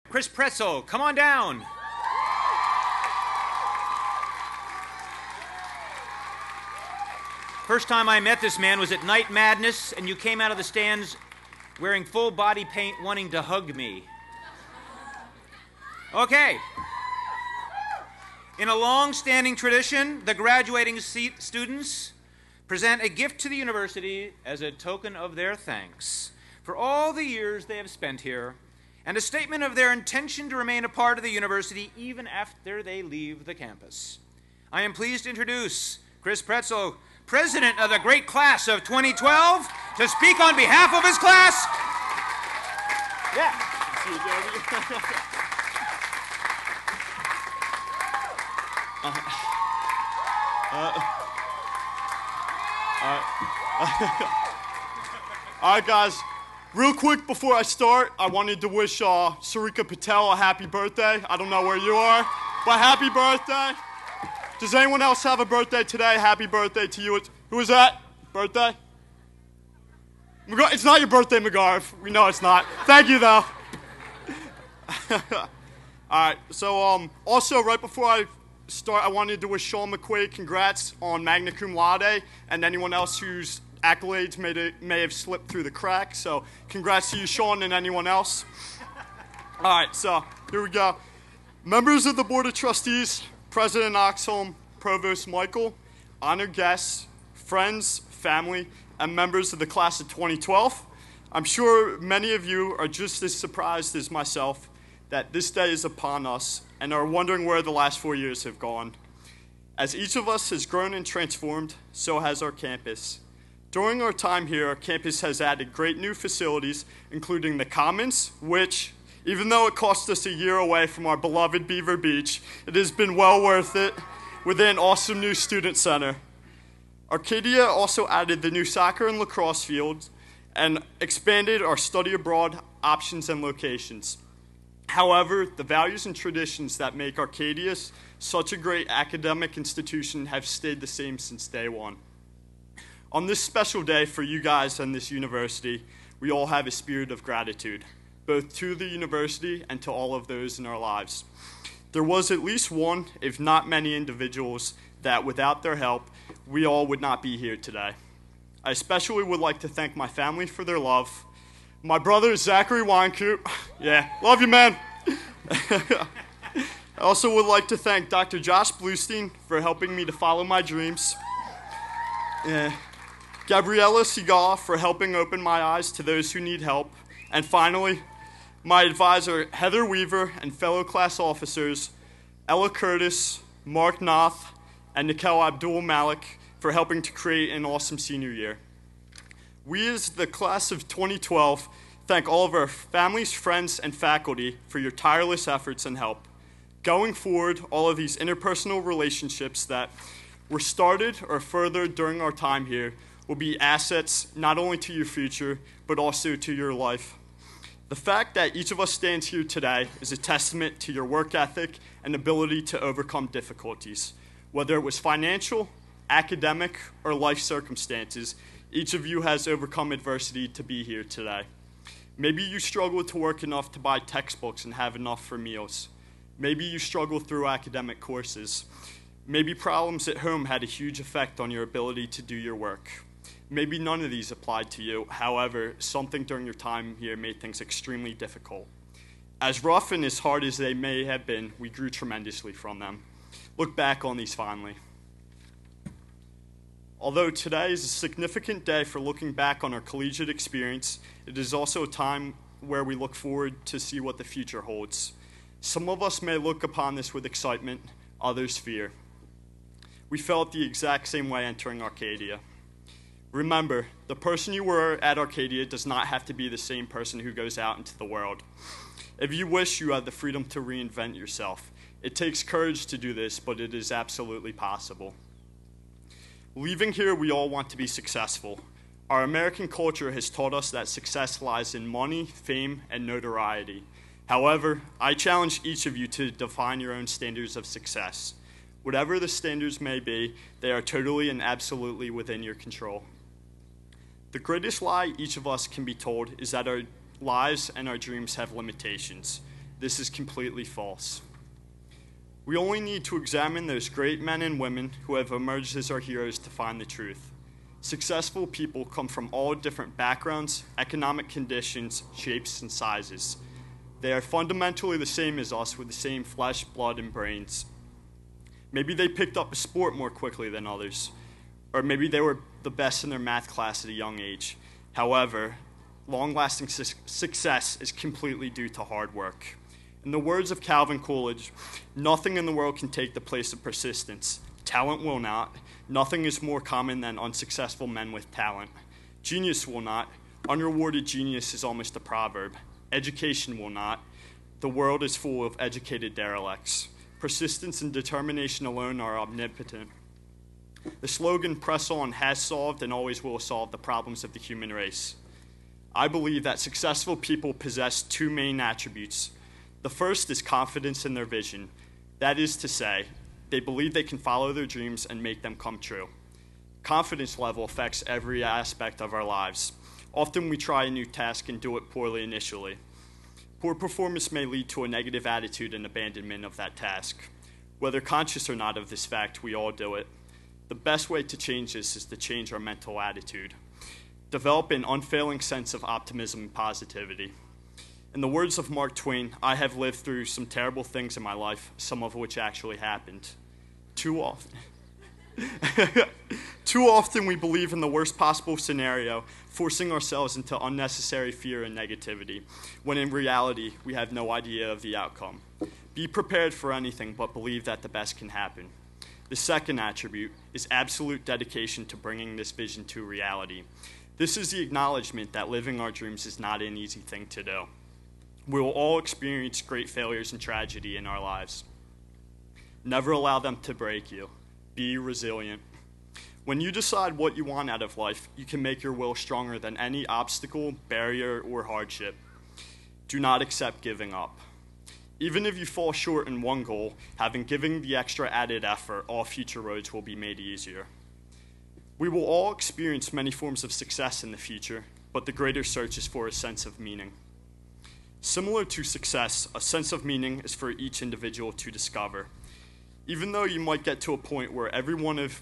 Chris Praetzel, come on down. First time I met this man was at Night Madness, and you came out of the stands wearing full body paint wanting to hug me. Okay. In a long-standing tradition, the graduating students present a gift to the university as a token of their thanks for all the years they have spent here, and a statement of their intention to remain a part of the university even after they leave the campus. I am pleased to introduce Chris Praetzel, president of the great class of 2012, to speak on behalf of his class. Yeah. All right, guys. Real quick before I start, I wanted to wish Sarika Patel a happy birthday. I don't know where you are, but happy birthday. Does anyone else have a birthday today? Happy birthday to you. Who is that? Birthday? It's not your birthday, McGarv. We know it's not. Thank you, though. All right. So, also, right before I start, I wanted to wish Sean McQuaid congrats on Magna Cum Laude, and anyone else whose accolades may have slipped through the cracks. So, congrats to you, Sean, and anyone else. All right. So, here we go. Members of the Board of Trustees, President Oxholm, Provost Michael, honored guests, friends, family, and members of the class of 2012. I'm sure many of you are just as surprised as myself that this day is upon us and are wondering where the last 4 years have gone. As each of us has grown and transformed, so has our campus. During our time here, our campus has added great new facilities, including the Commons, which, even though it cost us a year away from our beloved Beaver Beach, it has been well worth it with an awesome new student center. Arcadia also added the new soccer and lacrosse fields and expanded our study abroad options and locations. However, the values and traditions that make Arcadia such a great academic institution have stayed the same since day one. On this special day for you guys and this university, we all have a spirit of gratitude, both to the university and to all of those in our lives. There was at least one, if not many, individuals that without their help, we all would not be here today. I especially would like to thank my family for their love. My brother, Zachary Weinkoop. Yeah, love you, man. I also would like to thank Dr. Josh Bluestein for helping me to follow my dreams. Gabriella Segal for helping open my eyes to those who need help. And finally, my advisor, Heather Weaver, and fellow class officers, Ella Curtis, Mark Noth, and Nikhil Abdul Malik for helping to create an awesome senior year. We as the class of 2012 thank all of our families, friends, and faculty for your tireless efforts and help. Going forward, all of these interpersonal relationships that were started or furthered during our time here will be assets not only to your future, but also to your life. The fact that each of us stands here today is a testament to your work ethic and ability to overcome difficulties. Whether it was financial, academic, or life circumstances, each of you has overcome adversity to be here today. Maybe you struggle to work enough to buy textbooks and have enough for meals. Maybe you struggle through academic courses. Maybe problems at home had a huge effect on your ability to do your work. Maybe none of these applied to you. However, something during your time here made things extremely difficult. As rough and as hard as they may have been, we grew tremendously from them. Look back on these fondly. Although today is a significant day for looking back on our collegiate experience, it is also a time where we look forward to see what the future holds. Some of us may look upon this with excitement, others fear. We felt the exact same way entering Arcadia. Remember, the person you were at Arcadia does not have to be the same person who goes out into the world. If you wish, you have the freedom to reinvent yourself. It takes courage to do this, but it is absolutely possible. Leaving here, we all want to be successful. Our American culture has taught us that success lies in money, fame, and notoriety. However, I challenge each of you to define your own standards of success. Whatever the standards may be, they are totally and absolutely within your control. The greatest lie each of us can be told is that our lives and our dreams have limitations. This is completely false. We only need to examine those great men and women who have emerged as our heroes to find the truth. Successful people come from all different backgrounds, economic conditions, shapes, and sizes. They are fundamentally the same as us with the same flesh, blood, and brains. Maybe they picked up a sport more quickly than others, or maybe they were the best in their math class at a young age. However, long-lasting success is completely due to hard work. In the words of Calvin Coolidge, nothing in the world can take the place of persistence. Talent will not. Nothing is more common than unsuccessful men with talent. Genius will not. Unrewarded genius is almost a proverb. Education will not. The world is full of educated derelicts. Persistence and determination alone are omnipotent. The slogan, "Press on," has solved and always will solve the problems of the human race. I believe that successful people possess two main attributes. The first is confidence in their vision. That is to say, they believe they can follow their dreams and make them come true. Confidence level affects every aspect of our lives. Often we try a new task and do it poorly initially. Poor performance may lead to a negative attitude and abandonment of that task. Whether conscious or not of this fact, we all do it. The best way to change this is to change our mental attitude. Develop an unfailing sense of optimism and positivity. In the words of Mark Twain, I have lived through some terrible things in my life, some of which actually happened. Too often we believe in the worst possible scenario, forcing ourselves into unnecessary fear and negativity, when in reality we have no idea of the outcome. Be prepared for anything, but believe that the best can happen. The second attribute is absolute dedication to bringing this vision to reality. This is the acknowledgement that living our dreams is not an easy thing to do. We will all experience great failures and tragedy in our lives. Never allow them to break you. Be resilient. When you decide what you want out of life, you can make your will stronger than any obstacle, barrier, or hardship. Do not accept giving up. Even if you fall short in one goal, having given the extra added effort, all future roads will be made easier. We will all experience many forms of success in the future, but the greater search is for a sense of meaning. Similar to success, a sense of meaning is for each individual to discover. Even though you might get to a point where every one of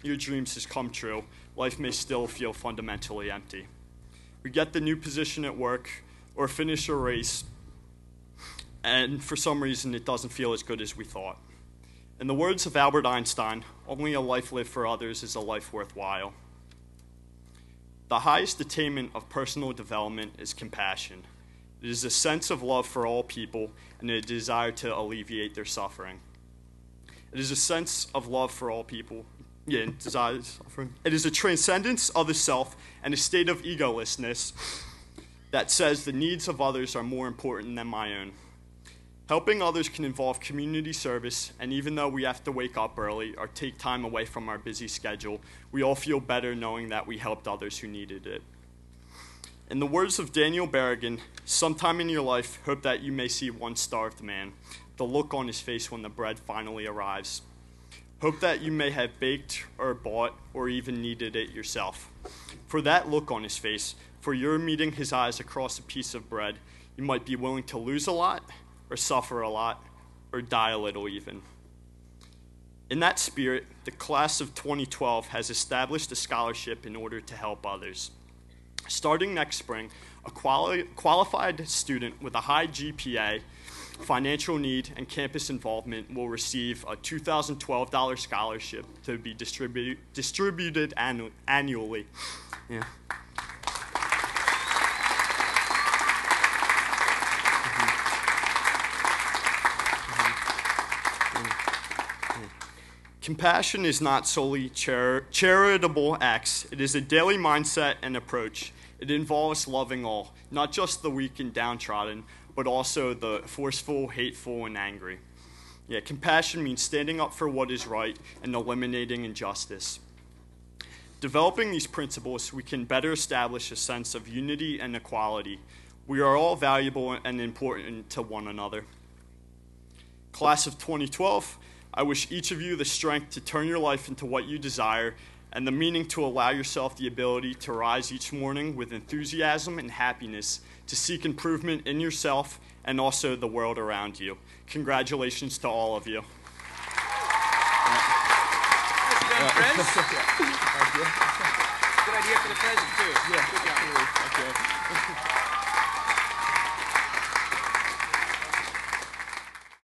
your dreams has come true, life may still feel fundamentally empty. We get the new position at work or finish a race, and for some reason it doesn't feel as good as we thought. In the words of Albert Einstein, only a life lived for others is a life worthwhile. The highest attainment of personal development is compassion. It is a sense of love for all people and a desire to alleviate their suffering. It is a sense of love for all people. Desire suffering. It is a transcendence of the self and a state of egolessness that says the needs of others are more important than my own. Helping others can involve community service, and even though we have to wake up early or take time away from our busy schedule, we all feel better knowing that we helped others who needed it. In the words of Daniel Berrigan, sometime in your life, hope that you may see one starved man, the look on his face when the bread finally arrives. Hope that you may have baked or bought or even kneaded it yourself. For that look on his face, for your meeting his eyes across a piece of bread, you might be willing to lose a lot, or suffer a lot, or die a little even. In that spirit, the class of 2012 has established a scholarship in order to help others. Starting next spring, a qualified student with a high GPA, financial need, and campus involvement will receive a $2,012 scholarship to be distributed annually. Yeah. Compassion is not solely charitable acts. It is a daily mindset and approach. It involves loving all, not just the weak and downtrodden, but also the forceful, hateful, and angry. Compassion means standing up for what is right and eliminating injustice. Developing these principles, we can better establish a sense of unity and equality. We are all valuable and important to one another. Class of 2012, I wish each of you the strength to turn your life into what you desire and the meaning to allow yourself the ability to rise each morning with enthusiasm and happiness to seek improvement in yourself and also the world around you. Congratulations to all of you. Nicely done, friends. Good idea for the present, too.